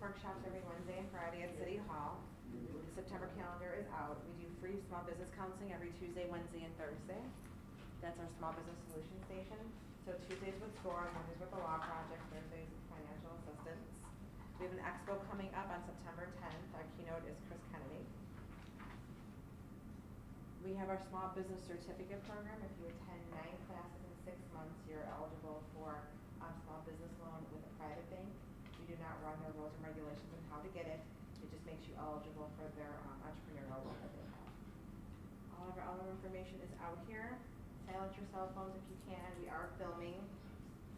workshops every Wednesday and Friday at City Hall. The September calendar is out. We do free small business counseling every Tuesday, Wednesday, and Thursday. That's our small business solution station. So Tuesdays with SCORE, Mondays with the Law Project, Thursdays with financial assistance. We have an expo coming up on September 10th. Our keynote is Chris Kennedy. We have our small business certificate program. If you attend 9 classes in 6 months, you're eligible for a small business loan with a private bank. We do not run their rules and regulations on how to get it. It just makes you eligible for their entrepreneurial loan that they have. All of our other information is out here. Silence your cell phones if you can. We are filming.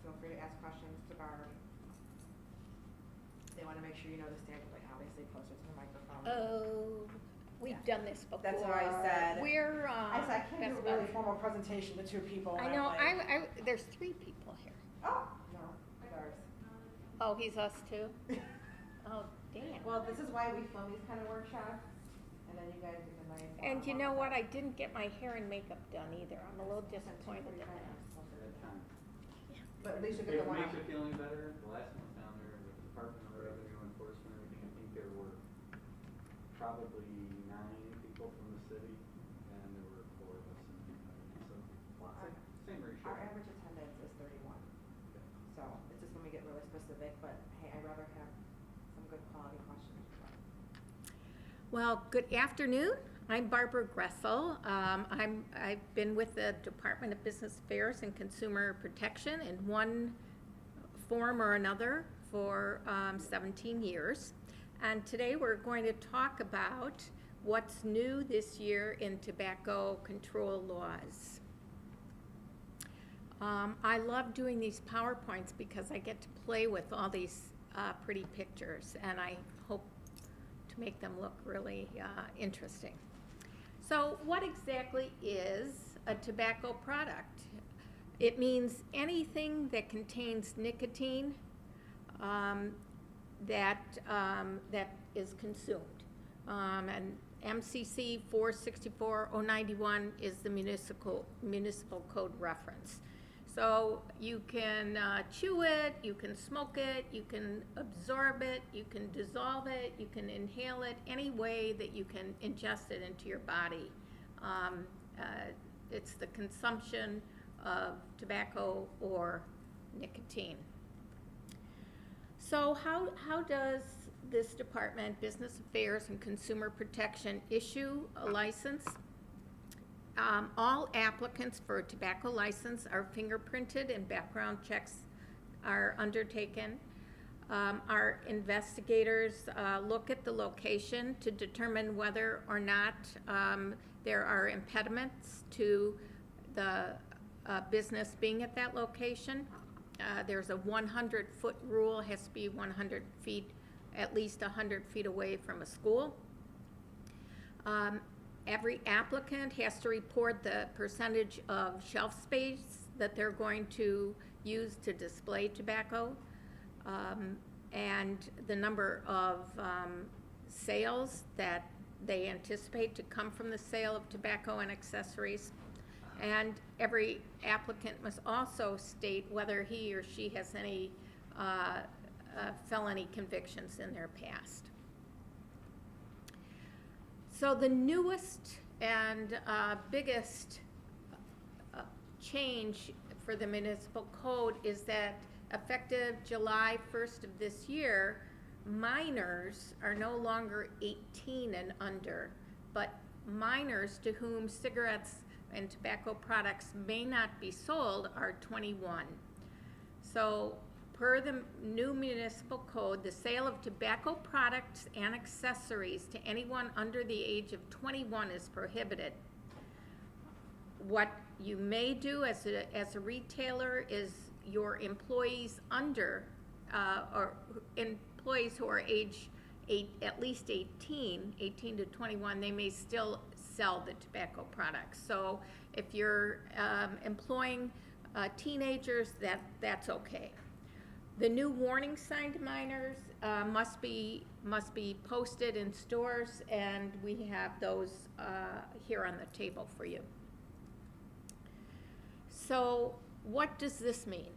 Feel free to ask questions to Barb. They want to make sure you know the standard, like obviously closer to the microphone. Oh, we've done this before. That's what I said. We're I said I can't do a really formal presentation to 2 people. I know. There's 3 people here. Oh no, ours. Oh, he's us too. Oh, damn. Well, this is why we film these kind of workshops, and then you guys do the nice. And you know what? I didn't get my hair and makeup done either. I'm a little disappointed in that. But at least you If get the it one. makes you feel any better, the last one down there with the Department of Revenue Enforcement, and everything, I think there were probably 9 people from the city, and there were 4 of us in the audience, so Well, same ratio. our average attendance is 31. Okay. So it's just when we get really specific, but hey, I'd rather have some good quality questions. Well, good afternoon. I'm Barbara Gressel. I've been with the Department of Business Affairs and Consumer Protection in one form or another for 17 years. And today we're going to talk about what's new this year in tobacco control laws. I love doing these PowerPoints because I get to play with all these pretty pictures, and I hope to make them look really interesting. So what exactly is a tobacco product? It means anything that contains nicotine that is consumed. And MCC 464-091 is the municipal code reference. So you can chew it, you can smoke it, you can absorb it, you can dissolve it, you can inhale it, any way that you can ingest it into your body. It's the consumption of tobacco or nicotine. So how does this department, Business Affairs and Consumer Protection, issue a license? All applicants for a tobacco license are fingerprinted and background checks are undertaken. Our investigators look at the location to determine whether or not there are impediments to the business being at that location. There's a 100-foot rule, has to be 100 feet, at least 100 feet away from a school. Every applicant has to report the percentage of shelf space that they're going to use to display tobacco, and the number of sales that they anticipate to come from the sale of tobacco and accessories. And every applicant must also state whether he or she has any felony convictions in their past. So the newest and biggest change for the municipal code is that effective July 1st of this year, minors are no longer 18 and under, but minors to whom cigarettes and tobacco products may not be sold are 21. So per the new municipal code, the sale of tobacco products and accessories to anyone under the age of 21 is prohibited. What you may do as a retailer is your employees under, or employees who are age at least 18 to 21, they may still sell the tobacco products. So if you're employing teenagers, that's okay. The new warning sign to minors must be posted in stores, and we have those here on the table for you. So what does this mean?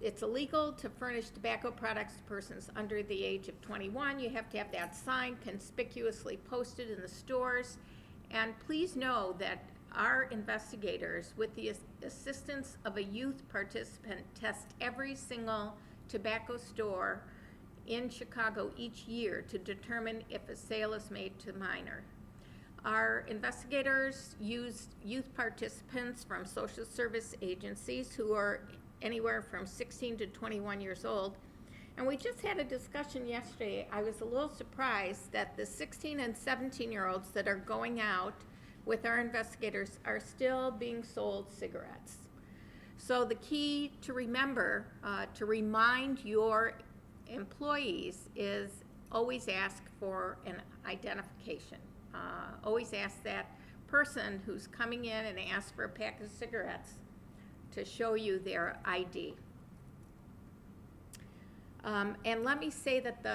It's illegal to furnish tobacco products to persons under the age of 21. You have to have that sign conspicuously posted in the stores. And please know that our investigators, with the assistance of a youth participant, test every single tobacco store in Chicago each year to determine if a sale is made to minor. Our investigators used youth participants from social service agencies who are anywhere from 16 to 21 years old. And we just had a discussion yesterday. I was a little surprised that the 16 and 17-year-olds that are going out with our investigators are still being sold cigarettes. So the key to remember, to remind your employees, is always ask for an identification. Always ask that person who's coming in and asks for a pack of cigarettes to show you their ID. And let me say that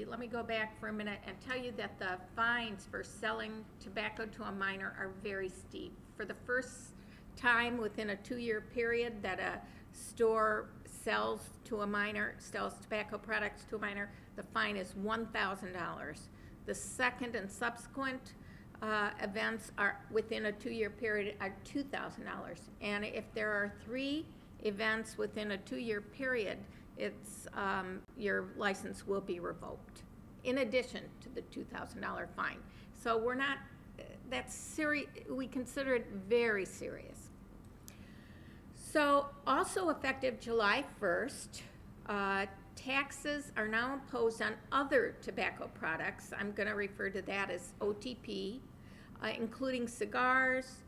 let me go back for a minute and tell you that the fines for selling tobacco to a minor are very steep. For the first time within a 2-year period that a store sells tobacco products to a minor, the fine is $1,000. The second and subsequent events are within a 2-year period are $2,000. And if there are 3 events within a 2-year period, it's your license will be revoked, in addition to the $2,000 fine. So we're not, that's serious, we consider it very serious. So also effective July 1st, taxes are now imposed on other tobacco products. I'm going to refer to that as OTP, including cigars,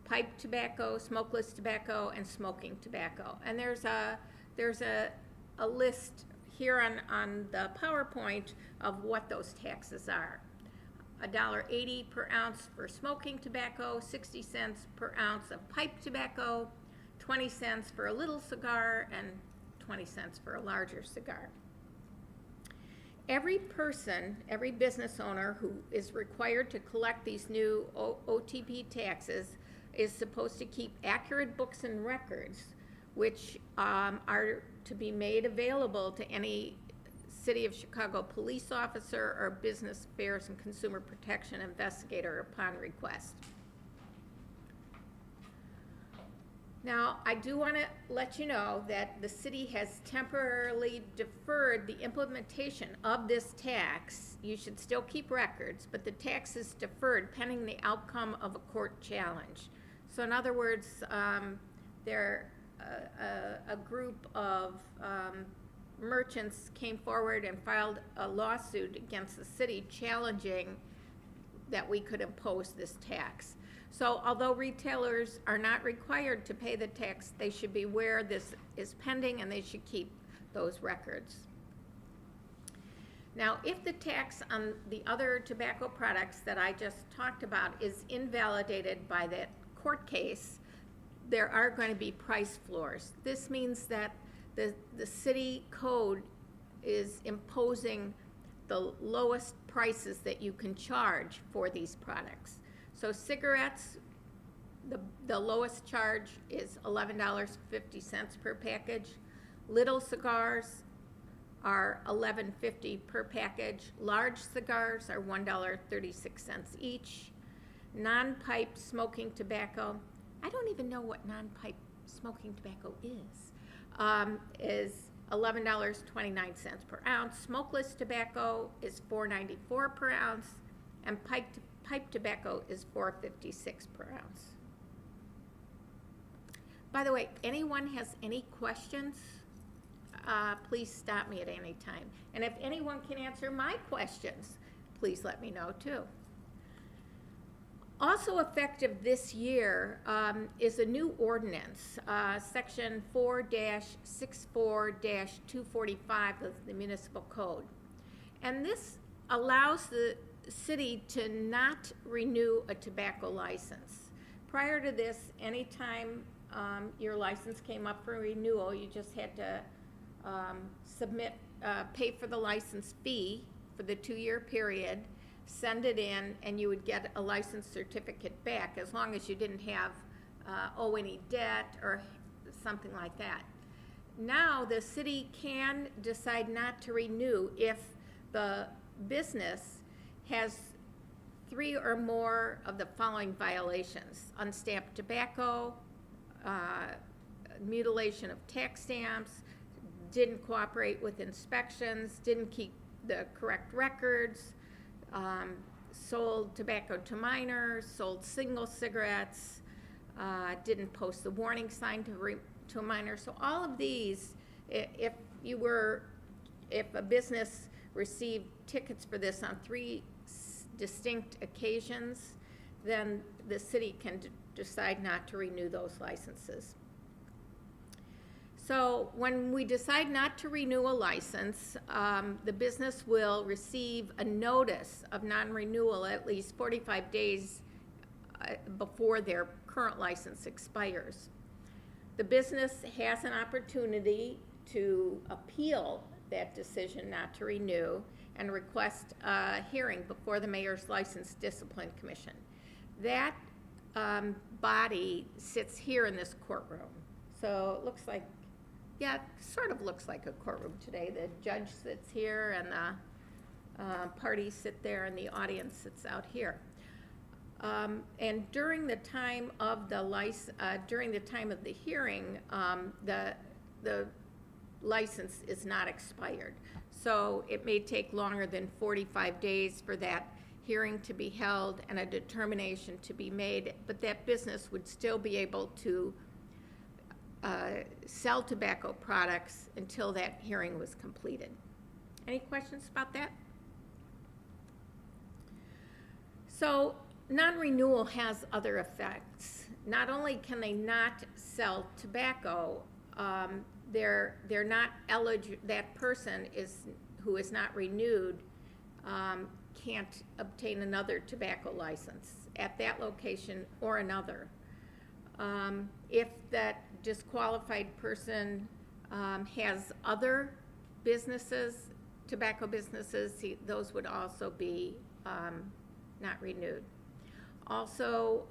pipe tobacco, smokeless tobacco, and smoking tobacco. And there's a list here on the PowerPoint of what those taxes are. $1.80 per ounce for smoking tobacco, 60 cents per ounce of pipe tobacco, 20 cents for a little cigar, and 20 cents for a larger cigar. Every person, every business owner who is required to collect these new OTP taxes is supposed to keep accurate books and records, which are to be made available to any City of Chicago police officer or Business Affairs and Consumer Protection investigator upon request. Now, I do want to let you know that the city has temporarily deferred the implementation of this tax. You should still keep records, but the tax is deferred pending the outcome of a court challenge. So in other words, a group of merchants came forward and filed a lawsuit against the city challenging that we could impose this tax. So although retailers are not required to pay the tax, they should be aware this is pending and they should keep those records. Now, if the tax on the other tobacco products that I just talked about is invalidated by that court case, there are going to be price floors. This means that the city code is imposing the lowest prices that you can charge for these products. So cigarettes, the lowest charge is $11.50 per package. Little cigars are $11.50 per package. Large cigars are $1.36 each. Non-pipe smoking tobacco, I don't even know what non-pipe smoking tobacco is $11.29 per ounce. Smokeless tobacco is $4.94 per ounce, and pipe tobacco is $4.56 per ounce. By the way, anyone has any questions, please stop me at any time. And if anyone can answer my questions, please let me know too. Also effective this year is a new ordinance, section 4-64-245 of the municipal code. And this allows the city to not renew a tobacco license. Prior to this, anytime your license came up for renewal, you just had to pay for the license fee for the 2-year period, send it in, and you would get a license certificate back as long as you didn't have owe any debt or something like that. now the city can decide not to renew if the business has 3 or more of the following violations: unstamped tobacco, mutilation of tax stamps, didn't cooperate with inspections, didn't keep the correct records, sold tobacco to minors, sold single cigarettes, didn't post the warning sign to a minor. So all of these, if a business received tickets for this on 3 distinct occasions, then the city can decide not to renew those licenses. So when we decide not to renew a license, the business will receive a notice of non-renewal at least 45 days before their current license expires. The business has an opportunity to appeal that decision not to renew and request a hearing before the Mayor's License Discipline Commission. That body sits here in this courtroom. So it looks like, yeah, it sort of looks like a courtroom today. The judge sits here and the parties sit there and the audience sits out here. And during the time of the hearing, the license is not expired. So it may take longer than 45 days for that hearing to be held and a determination to be made, but that business would still be able to sell tobacco products until that hearing was completed. Any questions about that? So non-renewal has other effects. Not only can they not sell tobacco, they're not eligible. That person who is not renewed can't obtain another tobacco license at that location or another. If that disqualified person has other businesses, tobacco businesses, those would also be not renewed. Also,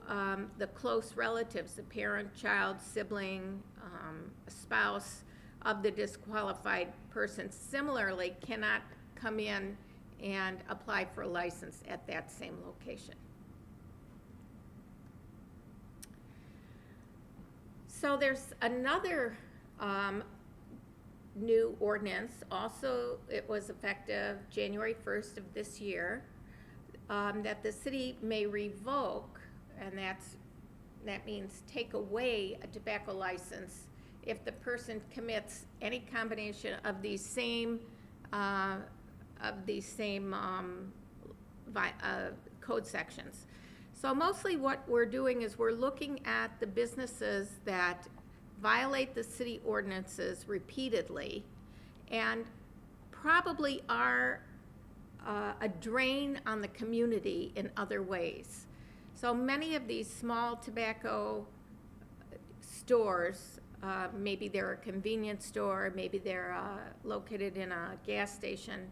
the close relatives, the parent, child, sibling, a spouse of the disqualified person similarly cannot come in and apply for a license at that same location. So there's another new ordinance. Also, it was effective January 1st of this year, that the city may revoke, and that means take away a tobacco license if the person commits any combination of these same code sections. So mostly what we're doing is we're looking at the businesses that violate the city ordinances repeatedly and probably are a drain on the community in other ways. So many of these small tobacco stores, maybe they're a convenience store, maybe they're located in a gas station,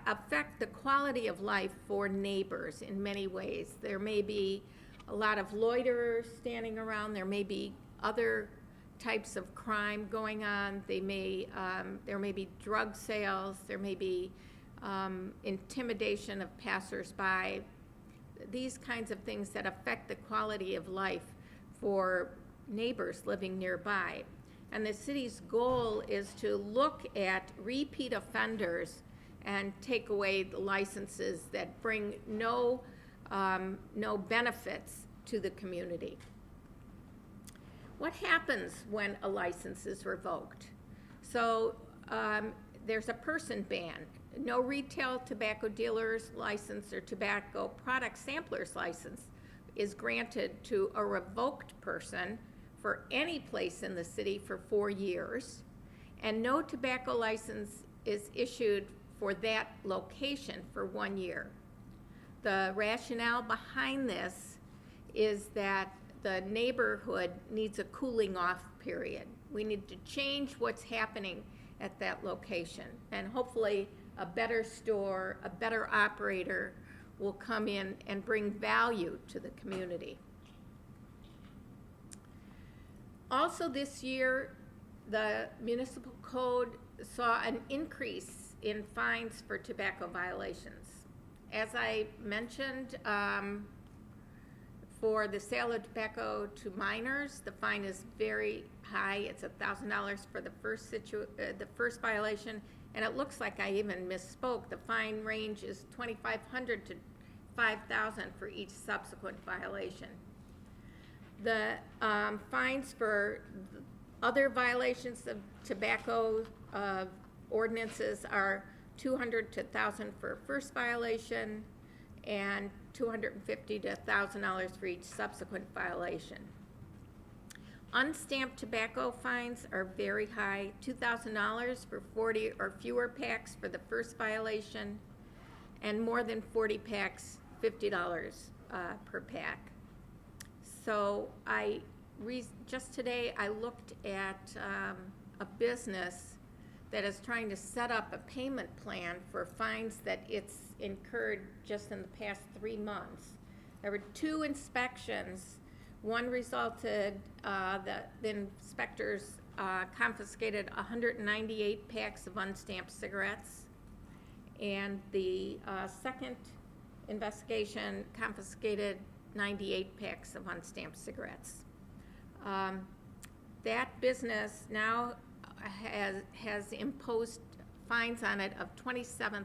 affect the quality of life for neighbors in many ways. There may be a lot of loiterers standing around. There may be other types of crime going on. There may be drug sales. There may be intimidation of passersby. These kinds of things that affect the quality of life for neighbors living nearby. And the city's goal is to look at repeat offenders and take away the licenses that bring no benefits to the community. What happens when a license is revoked? So there's a person ban. No retail tobacco dealer's license or tobacco product sampler's license is granted to a revoked person for any place in the city for 4 years, and no tobacco license is issued for that location for 1 year. The rationale behind this is that the neighborhood needs a cooling off period. We need to change what's happening at that location, and hopefully a better store, a better operator will come in and bring value to the community. Also this year, the municipal code saw an increase in fines for tobacco violations. As I mentioned, for the sale of tobacco to minors, the fine is very high. It's $1,000 for the first violation, and it looks like I even misspoke. The fine range is $2,500 to $5,000 for each subsequent violation. The fines for other violations of tobacco ordinances are $200 to $1,000 for first violation, and $250 to $1,000 for each subsequent violation. Unstamped tobacco fines are very high, $2,000 for 40 or fewer packs for the first violation, and more than 40 packs, $50 per pack. So just today I looked at a business that is trying to set up a payment plan for fines that it's incurred just in the past 3 months. There were 2 inspections. One resulted, the inspectors confiscated 198 packs of unstamped cigarettes, and the second investigation confiscated 98 packs of unstamped cigarettes. That business now has imposed fines on it of $27,000.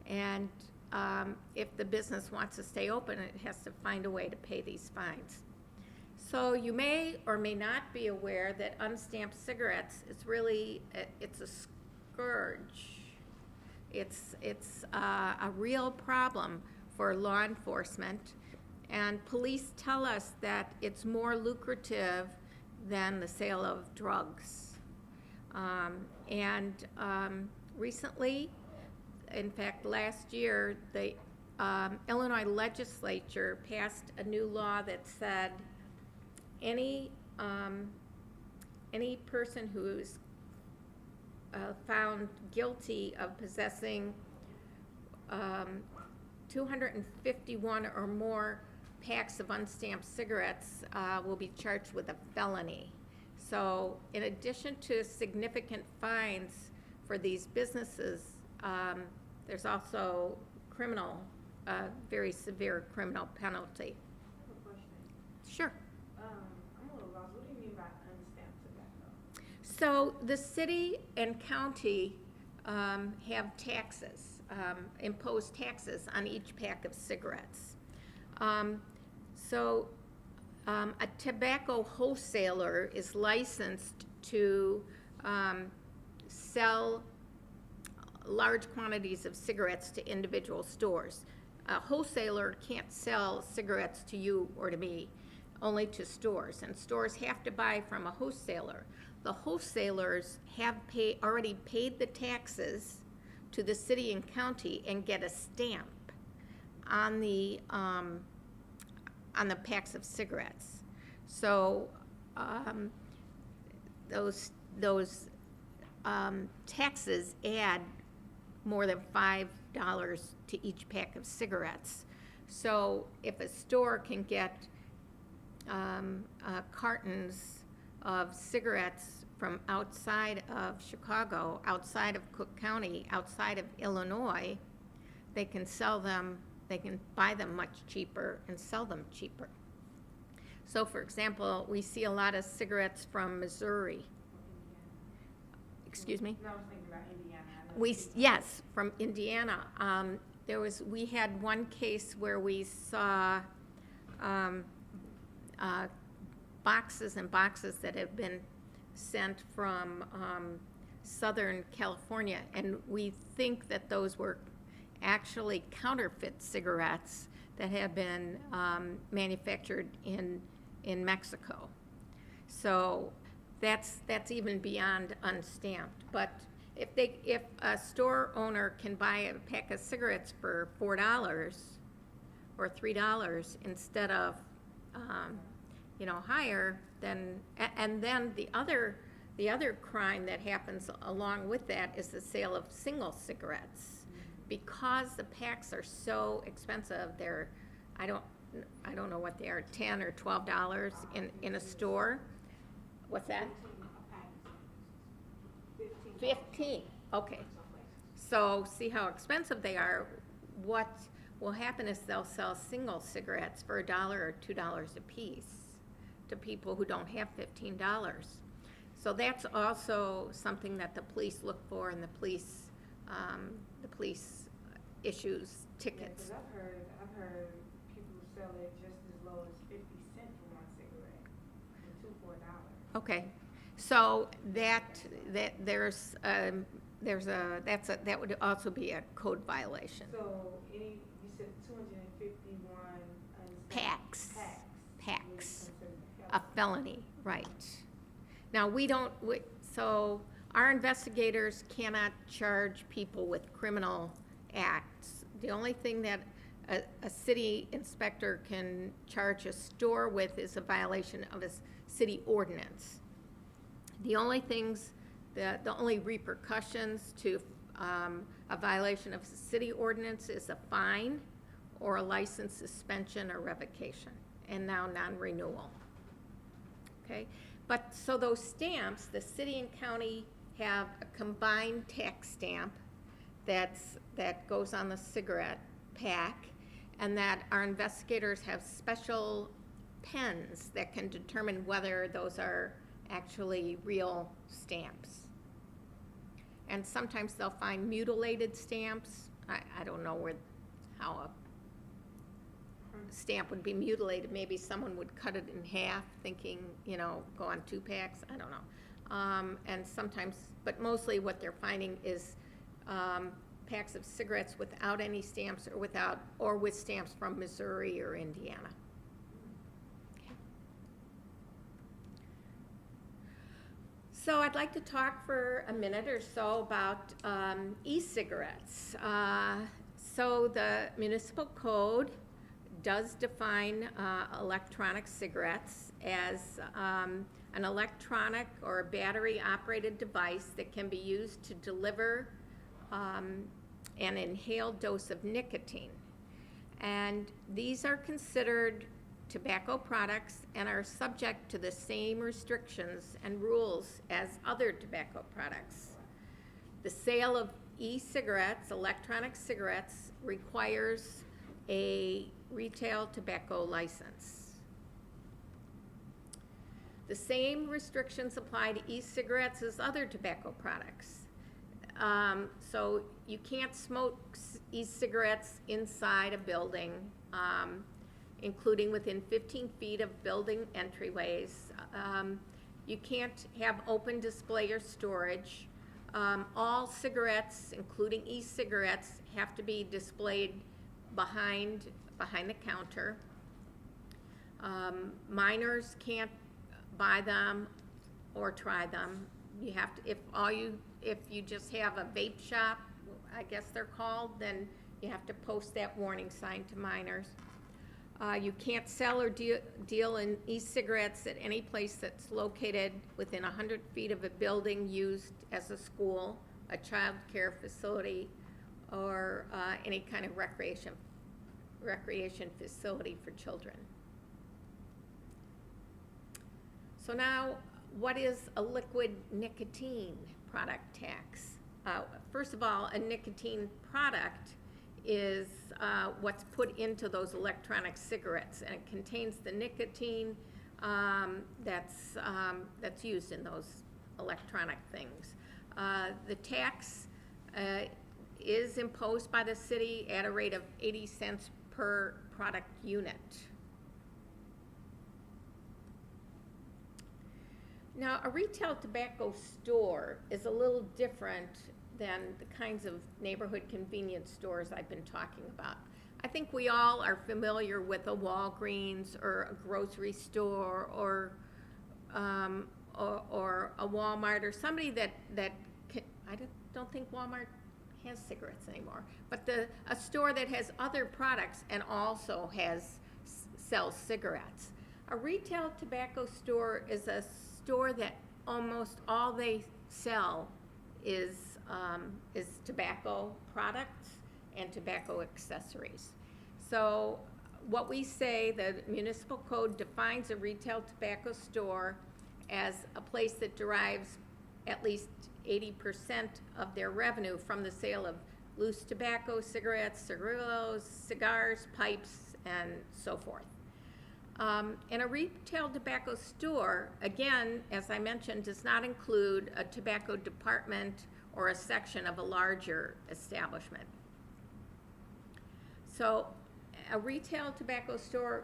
And if the business wants to stay open, it has to find a way to pay these fines. So you may or may not be aware that unstamped cigarettes is really, it's a scourge. It's a real problem for law enforcement, and police tell us that it's more lucrative than the sale of drugs. Recently, in fact last year, the Illinois legislature passed a new law that said any person who's found guilty of possessing 251 or more packs of unstamped cigarettes will be charged with a felony. So in addition to significant fines for these businesses, there's also very severe criminal penalty. I have a question. Sure. I'm a little lost. What do you mean by unstamped tobacco? So the city and county have taxes, impose taxes on each pack of cigarettes. A tobacco wholesaler is licensed to sell large quantities of cigarettes to individual stores. A wholesaler can't sell cigarettes to you or to me, only to stores, and stores have to buy from a wholesaler. The wholesalers have already paid the taxes to the city and county and get a stamp on the packs of cigarettes. So those taxes add more than $5 to each pack of cigarettes. So if a store can get cartons of cigarettes from outside of Chicago, outside of Cook County, outside of Illinois, they can sell them, they can buy them much cheaper and sell them cheaper. So for example, we see a lot of cigarettes from Missouri. Excuse me? No, I was thinking about Indiana. Yes, from Indiana. We had one case where we saw boxes and boxes that have been sent from Southern California, and we think that those were actually counterfeit cigarettes that have been manufactured in Mexico. So that's even beyond unstamped. But if a store owner can buy a pack of cigarettes for $4 or $3 instead of higher, then the other crime that happens along with that is the sale of single cigarettes. Because the packs are so expensive, I don't know what they are, $10 or $12 in a store. What's that? 15, okay. So see how expensive they are. What will happen is they'll sell single cigarettes for $1 or $2 a piece to people who don't have $15. So that's also something that the police look for, and the police issues tickets. Yeah, 'cause I've heard people sell it just as low as 50 cents for one cigarette, and two for $1. Okay, so that that would also be a code violation. So you said 251 Packs. Packs. would be considered A felony, right. Now, so our investigators cannot charge people with criminal acts. The only thing that a city inspector can charge a store with is a violation of a city ordinance. The only repercussions to a violation of a city ordinance is a fine or a license suspension or revocation, and now non-renewal. Okay, but so those stamps, the city and county have a combined tax stamp that goes on the cigarette pack, and that our investigators have special pens that can determine whether those are actually real stamps. And sometimes they'll find mutilated stamps. I don't know how a stamp would be mutilated. Maybe someone would cut it in half thinking, go on 2 packs. I don't know. And sometimes, but mostly what they're finding is packs of cigarettes without any stamps or with stamps from Missouri or Indiana. Okay. So I'd like to talk for a minute or so about e-cigarettes. So the municipal code does define electronic cigarettes as an electronic or battery-operated device that can be used to deliver an inhaled dose of nicotine. And these are considered tobacco products and are subject to the same restrictions and rules as other tobacco products. The sale of e-cigarettes, electronic cigarettes, requires a retail tobacco license. The same restrictions apply to e-cigarettes as other tobacco products. So you can't smoke e-cigarettes inside a building, including within 15 feet of building entryways. You can't have open display or storage. All cigarettes, including e-cigarettes, have to be displayed behind the counter. Minors can't buy them or try them. You have to, if you just have a vape shop, I guess they're called, then you have to post that warning sign to minors. You can't sell or deal in e-cigarettes at any place that's located within 100 feet of a building used as a school, a child care facility, or any kind of recreation facility for children. So now, what is a liquid nicotine product tax? First of all, a nicotine product is what's put into those electronic cigarettes, and it contains the nicotine that's used in those electronic things. The tax is imposed by the city at a rate of 80 cents per product unit. Now, a retail tobacco store is a little different than the kinds of neighborhood convenience stores I've been talking about. I think we all are familiar with a Walgreens or a grocery store or a Walmart or somebody that can, I don't think Walmart has cigarettes anymore, but a store that has other products and also sells cigarettes. A retail tobacco store is a store that almost all they sell is tobacco products and tobacco accessories. So what we say, the municipal code defines a retail tobacco store as a place that derives at least 80% of their revenue from the sale of loose tobacco, cigarettes, cigarillos, cigars, pipes, and so forth. And a retail tobacco store, again, as I mentioned, does not include a tobacco department or a section of a larger establishment. So a retail tobacco store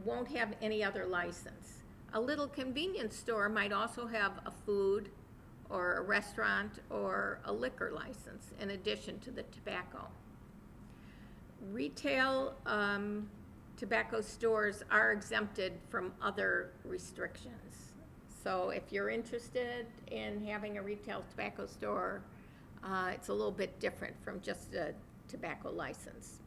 won't have any other license. A little convenience store might also have a food or a restaurant or a liquor license in addition to the tobacco. Retail tobacco stores are exempted from other restrictions. So if you're interested in having a retail tobacco store, it's a little bit different from just a tobacco license.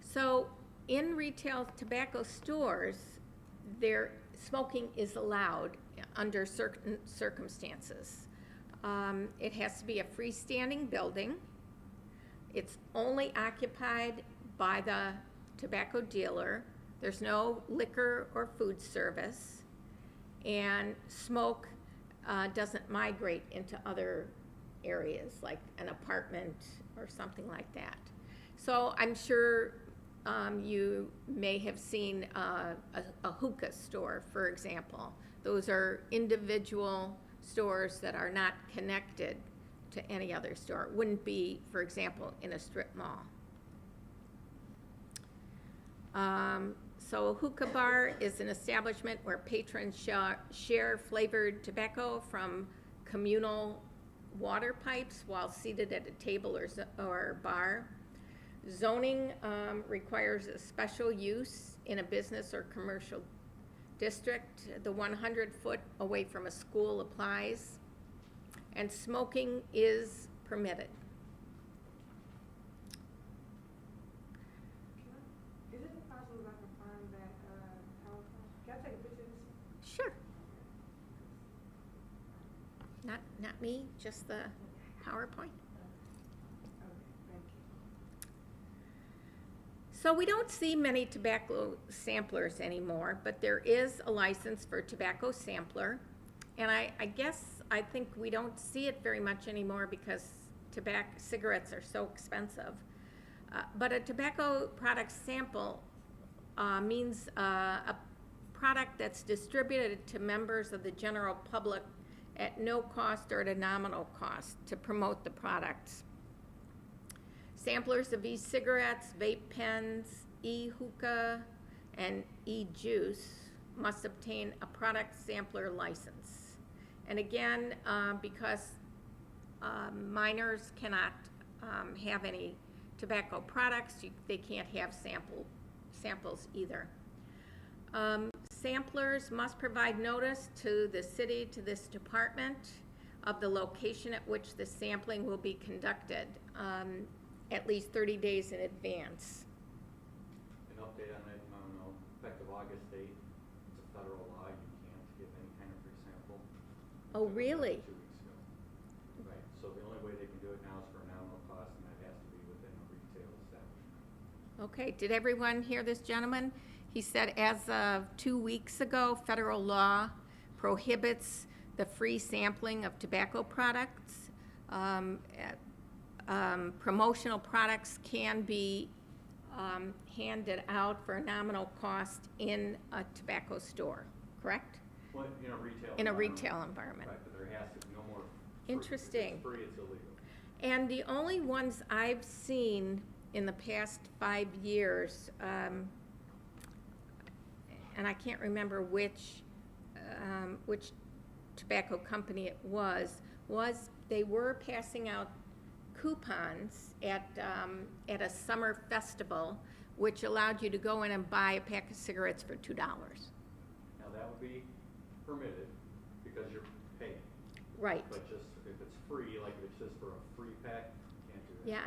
So in retail tobacco stores, smoking is allowed under certain circumstances. It has to be a freestanding building. It's only occupied by the tobacco dealer. There's no liquor or food service. And smoke doesn't migrate into other areas like an apartment or something like that. So I'm sure you may have seen a hookah store, for example. Those are individual stores that are not connected to any other store. It wouldn't be, for example, in a strip mall. So a hookah bar is an establishment where patrons share flavored tobacco from communal water pipes while seated at a table or bar. Zoning requires a special use in a business or commercial district. The 100-foot away from a school applies, and smoking is permitted. Is it possible if I can find that PowerPoint? Can I take a picture of this? Sure. Not me, just the PowerPoint. Okay, thank you. So we don't see many tobacco samplers anymore, but there is a license for tobacco sampler. And I think we don't see it very much anymore because cigarettes are so expensive. But a tobacco product sample means a product that's distributed to members of the general public at no cost or at a nominal cost to promote the products. Samplers of e-cigarettes, vape pens, e-hookah, and e-juice must obtain a product sampler license. And again, because minors cannot have any tobacco products, they can't have samples either. Samplers must provide notice to the city, to this department, of the location at which the sampling will be conducted, at least 30 days in advance. An update on it, effective August 8th, it's a federal law, you can't give any kind of free sample. Oh, really? 2 weeks ago. Right, so the only way they can do it now is for a nominal cost, and that has to be within a retail establishment. Okay, did everyone hear this gentleman? He said as of 2 weeks ago, federal law prohibits the free sampling of tobacco products. Promotional products can be handed out for a nominal cost in a tobacco store, correct? Well, in a retail In a environment. retail environment. Right, but there has to be no more. Interesting. If it's free, it's illegal. And the only ones I've seen in the past 5 years, and I can't remember which tobacco company it was they were passing out coupons at a summer festival, which allowed you to go in and buy a pack of cigarettes for $2. Now, that would be permitted because you're paying. Right. But just if it's free, like if it's just for a free pack, you can't do that. Yeah,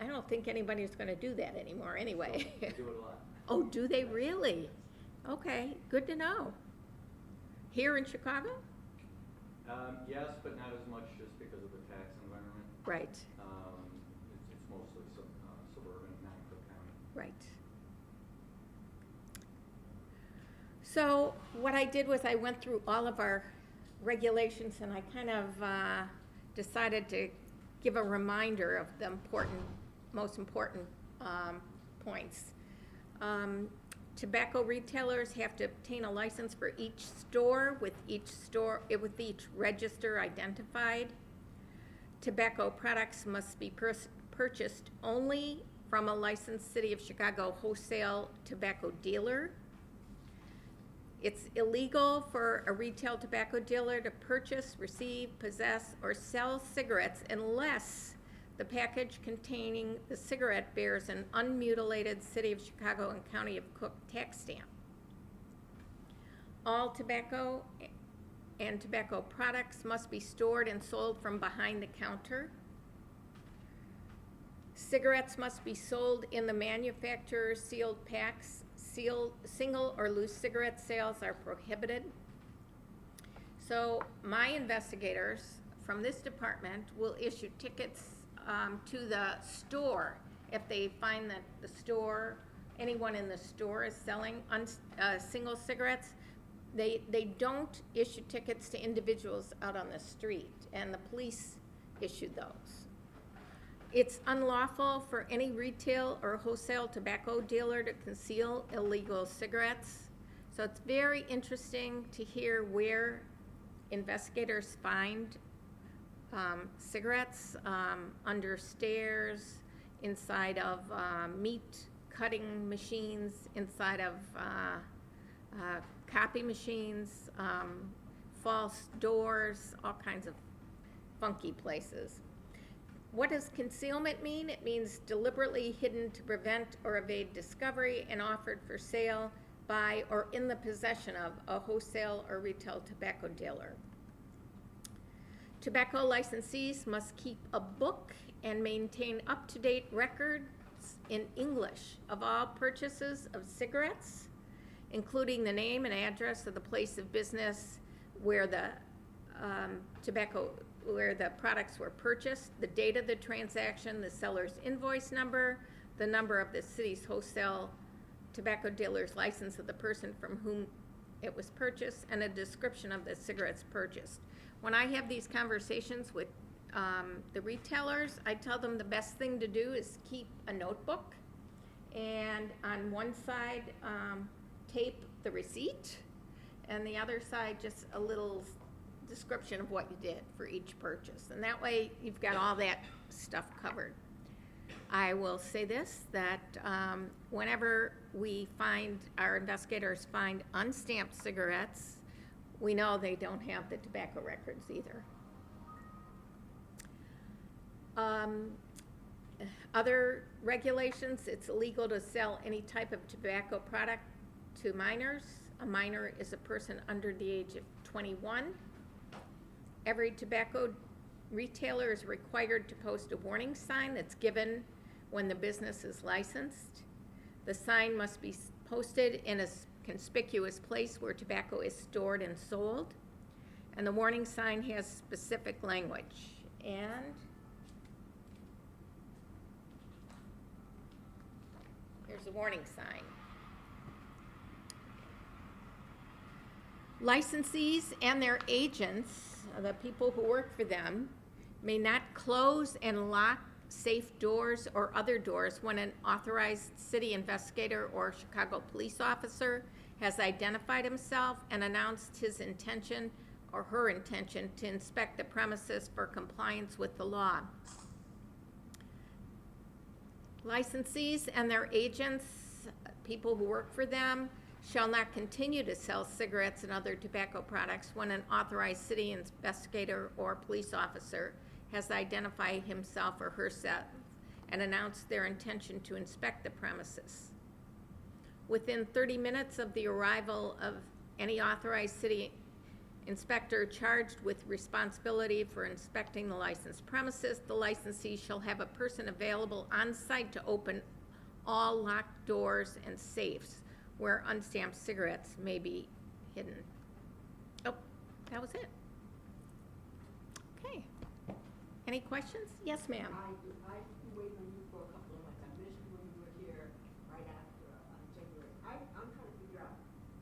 I don't think anybody's going to do that anymore anyway. So, they do it a lot. Oh, do they really? Okay, good to know. Here in Chicago? Yes, but not as much just because of the tax environment. Right. It's mostly suburban, not Right. So what I did was I went through all of our regulations and I kind of decided to give a reminder of the most important points. Tobacco retailers have to obtain a license for each store with each register identified. Tobacco products must be purchased only from a licensed City of Chicago wholesale tobacco dealer. It's illegal for a retail tobacco dealer to purchase, receive, possess, or sell cigarettes unless the package containing the cigarette bears an unmutilated City of Chicago and County of Cook tax stamp. All tobacco and tobacco products must be stored and sold from behind the counter. Cigarettes must be sold in the manufacturer's sealed packs. Single or loose cigarette sales are prohibited. So my investigators from this department will issue tickets to the store if they find that anyone in the store is selling single cigarettes. They don't issue tickets to individuals out on the street, and the police issue those. It's unlawful for any retail or wholesale tobacco dealer to conceal illegal cigarettes. So it's very interesting to hear where investigators find cigarettes under stairs, inside of meat cutting machines, inside of copy machines, false doors, all kinds of funky places. What does concealment mean? It means deliberately hidden to prevent or evade discovery and offered for sale by or in the possession of a wholesale or retail tobacco dealer. Tobacco licensees must keep a book and maintain up-to-date records in English of all purchases of cigarettes, including the name and address of the place of business where the products were purchased, the date of the transaction, the seller's invoice number, the number of the city's wholesale tobacco dealer's license of the person from whom it was purchased, and a description of the cigarettes purchased. When I have these conversations with the retailers, I tell them the best thing to do is keep a notebook, and on one side tape the receipt, and the other side just a little description of what you did for each purchase. And that way you've got all that stuff covered. I will say this, that whenever our investigators find unstamped cigarettes, we know they don't have the tobacco records either. Other regulations, it's illegal to sell any type of tobacco product to minors. A minor is a person under the age of 21. Every tobacco retailer is required to post a warning sign that's given when the business is licensed. The sign must be posted in a conspicuous place where tobacco is stored and sold. And the warning sign has specific language. And here's the warning sign. Licensees and their agents, the people who work for them, may not close and lock safe doors or other doors when an authorized city investigator or Chicago police officer has identified himself and announced his intention or her intention to inspect the premises for compliance with the law. Licensees and their agents, people who work for them, shall not continue to sell cigarettes and other tobacco products when an authorized city investigator or police officer has identified himself or herself and announced their intention to inspect the premises. Within 30 minutes of the arrival of any authorized city inspector charged with responsibility for inspecting the licensed premises, the licensee shall have a person available on site to open all locked doors and safes where unstamped cigarettes may be hidden. Oh, that was it. Okay. Any questions? Yes, ma'am. I've been waiting on you for a couple of months. I missed when you were here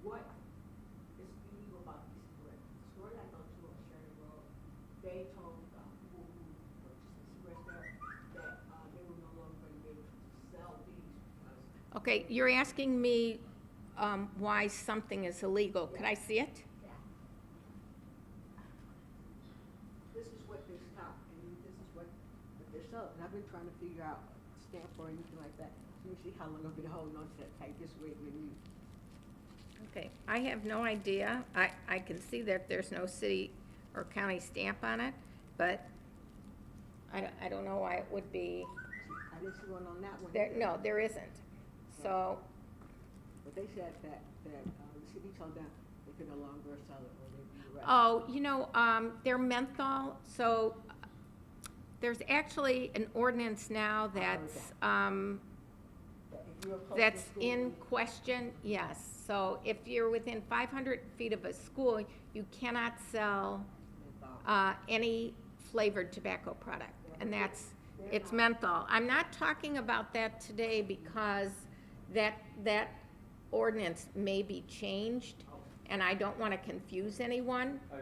what is illegal about these cigarettes? The store that I go to on Sheridan Road, they told people who purchased the cigarettes there that they were no longer going to be able to sell these because Okay, you're asking me why something is illegal. Could I see it? yeah. This is what they stopped, and this is what they're selling. And I've been trying to figure out stamp or anything like that. Let me see how long I've been holding on to that tight. Just wait a minute. Okay, I have no idea. I can see that there's no city or county stamp on it, but I don't know why it would be, I didn't see one on that one. there, either. no, there isn't. So, But they said that the city told them they could no longer sell it or they'd be arrested. oh, you know, they're menthol, so there's actually an ordinance now that's, If you were close to that's school, in question, yes. So if you're within 500 feet of a school, you cannot sell any flavored tobacco product, and it's menthol. I'm not talking about that today because that ordinance may be changed, and I don't want to confuse anyone. I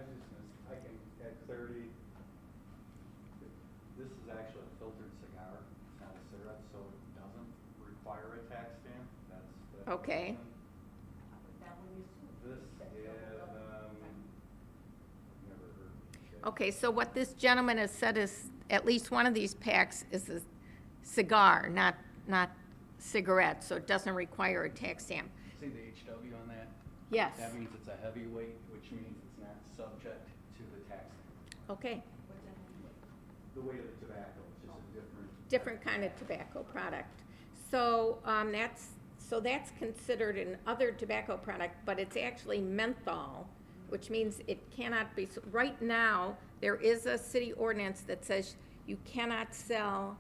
can add clarity. This is actually a filtered cigar, it's not a cigarette, so it doesn't require a tax stamp. That's Okay. That one is too. This is, never heard. Okay, so what this gentleman has said is, at least one of these packs is a cigar, not cigarette, so it doesn't require a tax stamp. See the HW on that? Yes. That means it's a heavyweight, which means it's not subject to the tax stamp. Okay, What's that mean? The weight of the tobacco, it's just a different kind of tobacco product. So, that's considered an other tobacco product, but it's actually menthol, which means it cannot be, right now, there is a city ordinance that says you cannot sell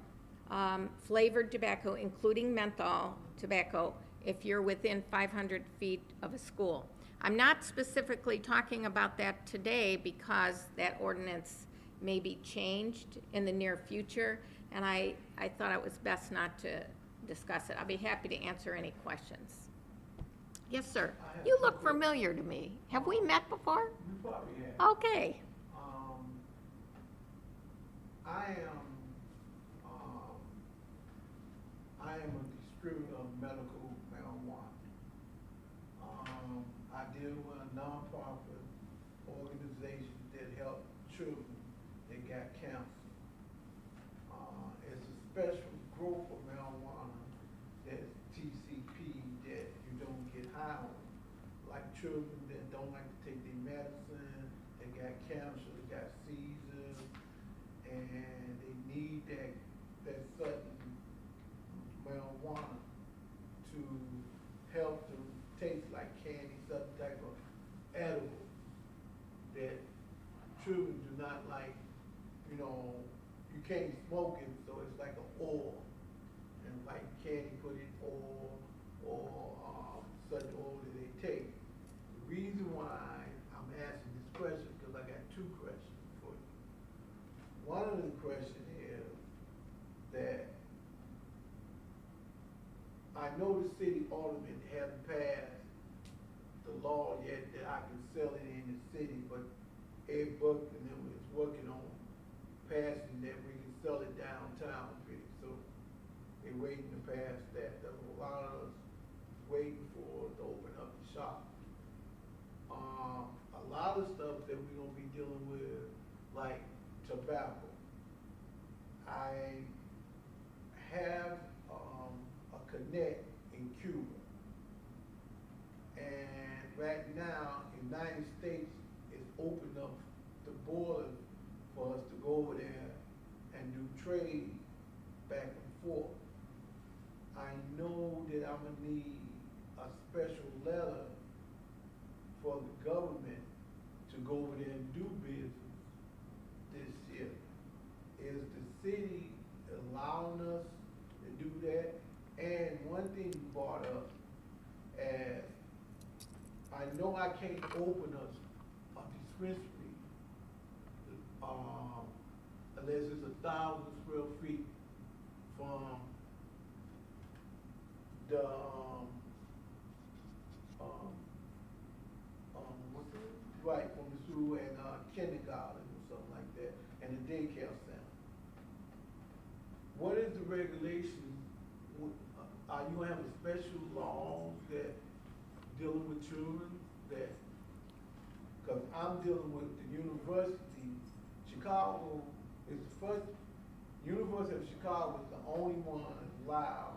flavored tobacco, including menthol tobacco, if you're within 500 feet of a school. I'm not specifically talking about that today because that ordinance may be changed in the near future, and I thought it was best not to discuss it. I'll be happy to answer any questions. Yes, sir. You look familiar to me. Have we met before? You probably have. Okay. I am a distributor of medical marijuana. I deal with a nonprofit organization that help children that got cancer. It's a special growth of marijuana that's TCP that you don't get high on. Like children that don't like to take their medicine, they got cancer, they got seizures, and they need that certain marijuana to help them taste like candy, some type of edible that children do not like. You know, you can't smoke it, so it's like an oil, and like candy put in oil or certain oil that they take. The reason why I'm asking this question because I got two questions for you. One of the questions is that I know the city alderman hasn't passed the law yet that I can sell it in the city, but Ed Buck and them is working on passing that we can sell it downtown pretty soon. They're waiting to pass that. There's a lot of us waiting for to open up the shop. A lot of stuff that we're gonna be dealing with, like tobacco. I have a connect in Cuba, and right now, the United States is opening up the borders for us to go over there and do trade back and forth. I know that I'm gonna need a special letter for the government to go over there and do business this year. Is the city allowing us to do that? And one thing you brought up, as I know I can't open a dispensary unless it's 1,000 square feet from the right from the school and, kindergarten or something like that, and the daycare center. What is the regulation, are you gonna have a special law that dealing with children that, cause I'm dealing with the university, Chicago is the first, University of Chicago is the only one allowed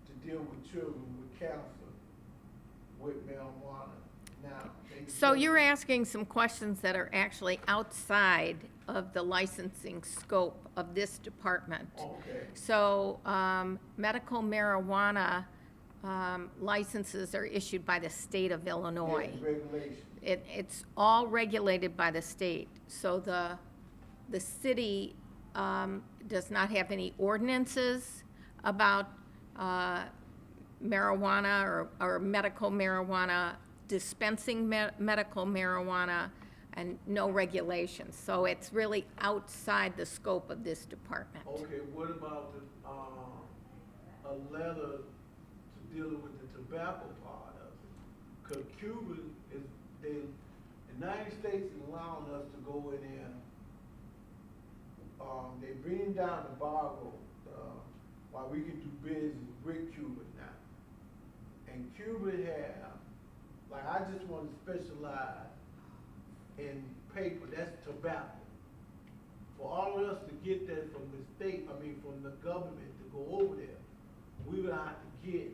to deal with children with cancer, with marijuana. Now, So you're asking some questions that are actually outside of the licensing scope of this department. Okay. So, medical marijuana licenses are issued by the state of Illinois. Yes, regulation. It's all regulated by the state. So the city does not have any ordinances about marijuana or medical marijuana, dispensing medical marijuana, and no regulations. So it's really outside the scope of this department. Okay, what about the, a letter to dealing with the tobacco part of it? Cause Cuba is, the United States is allowing us to go in there, they bring down the embargo, while we can do business with Cuba now. And Cuba have, like I just want to specialize in paper, that's tobacco. For all of us to get that from the state, I mean from the government to go over there, we would have to get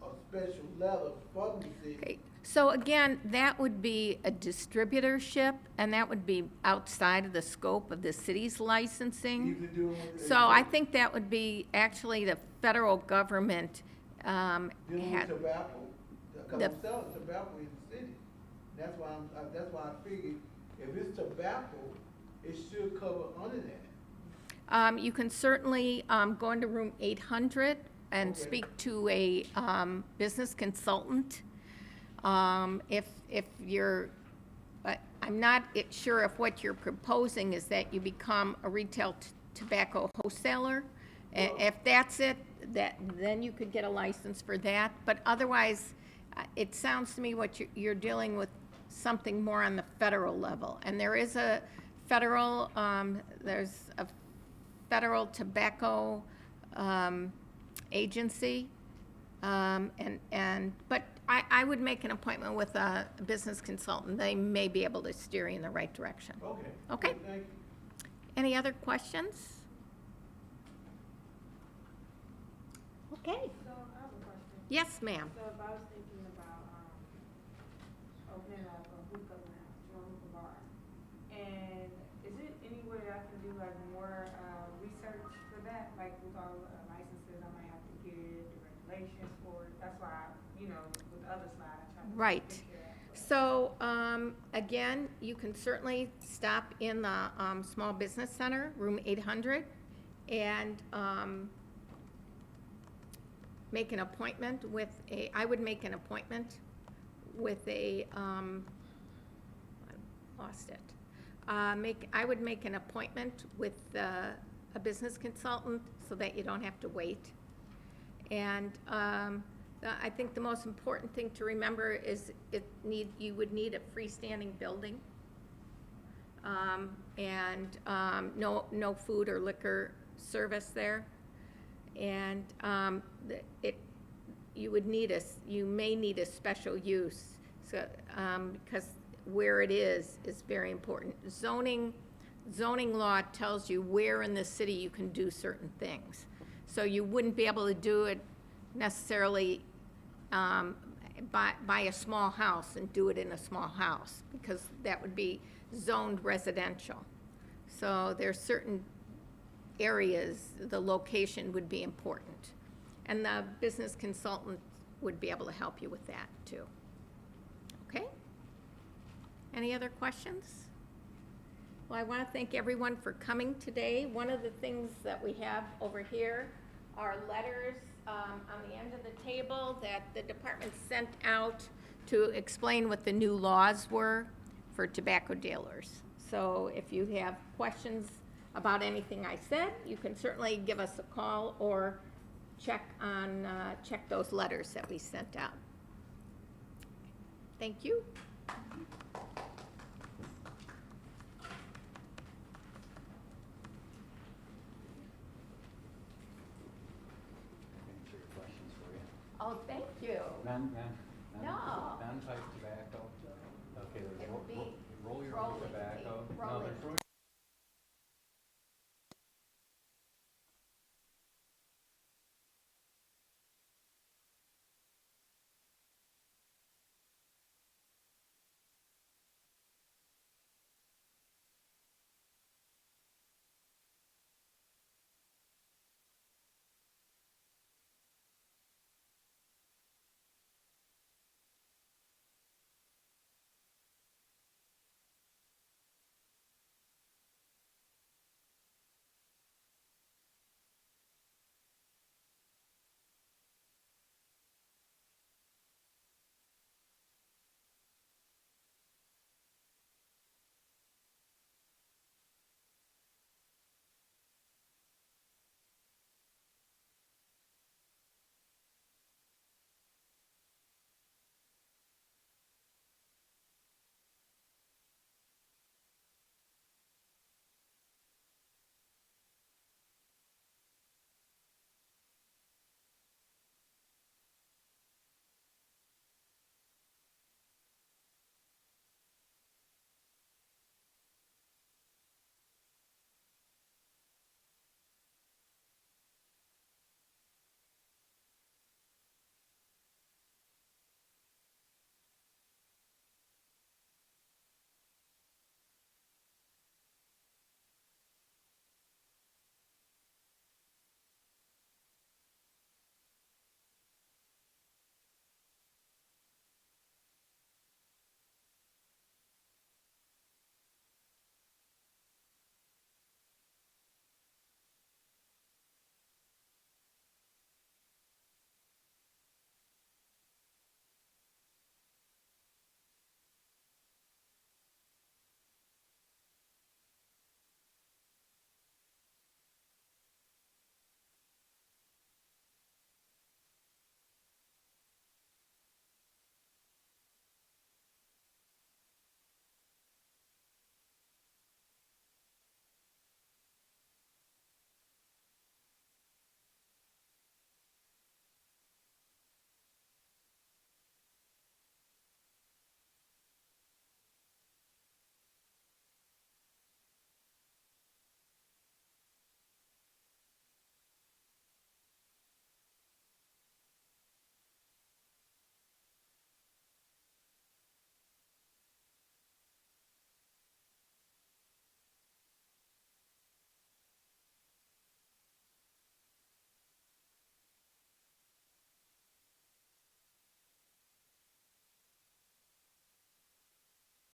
a special letter from the city. Okay. So again, that would be a distributorship, and that would be outside of the scope of the city's licensing. Either doing with- So I think that would be actually the federal government dealing with had, tobacco, because the- I'm selling tobacco in the city. That's why that's why I figured if it's tobacco, it should cover under that. you can certainly go into room 800 and Okay. speak to a business consultant. If you're, I'm not sure if what you're proposing is that you become a retail tobacco wholesaler. If that's it, then you could get a license for that. But otherwise, it sounds to me what you're dealing with something more on the federal level. And there is a federal, there's a federal tobacco agency. But I would make an appointment with a business consultant. They may be able to steer you in the right direction. Okay. Okay. Thank you. Any other questions? Okay. So I have a question. Yes, ma'am. So if I was thinking about, opening up a hookah lounge or a hookah bar, and is it any way that I can do like more, research for that? Like with all licenses, I might have to get the regulations for it. That's why, with the other slide, I try to. Right. take care of that, but- So, again, you can certainly stop in the Small Business Center, room 800, and make an appointment with I would make an appointment with I lost it. I would make an appointment with a business consultant so that you don't have to wait. And I think the most important thing to remember is you would need a freestanding building, and no food or liquor service there, and you may need a special use, so because where it is very important. Zoning law tells you where in the city you can do certain things, so you wouldn't be able to do it necessarily buy a small house and do it in a small house, because that would be zoned residential. So there's certain areas, the location would be important. And the business consultant would be able to help you with that too. Okay? Any other questions? Well, I want to thank everyone for coming today. One of the things that we have over here are letters on the end of the table that the department sent out to explain what the new laws were for tobacco dealers. So if you have questions about anything I said, you can certainly give us a call or check those letters that we sent out. Thank you. Non-type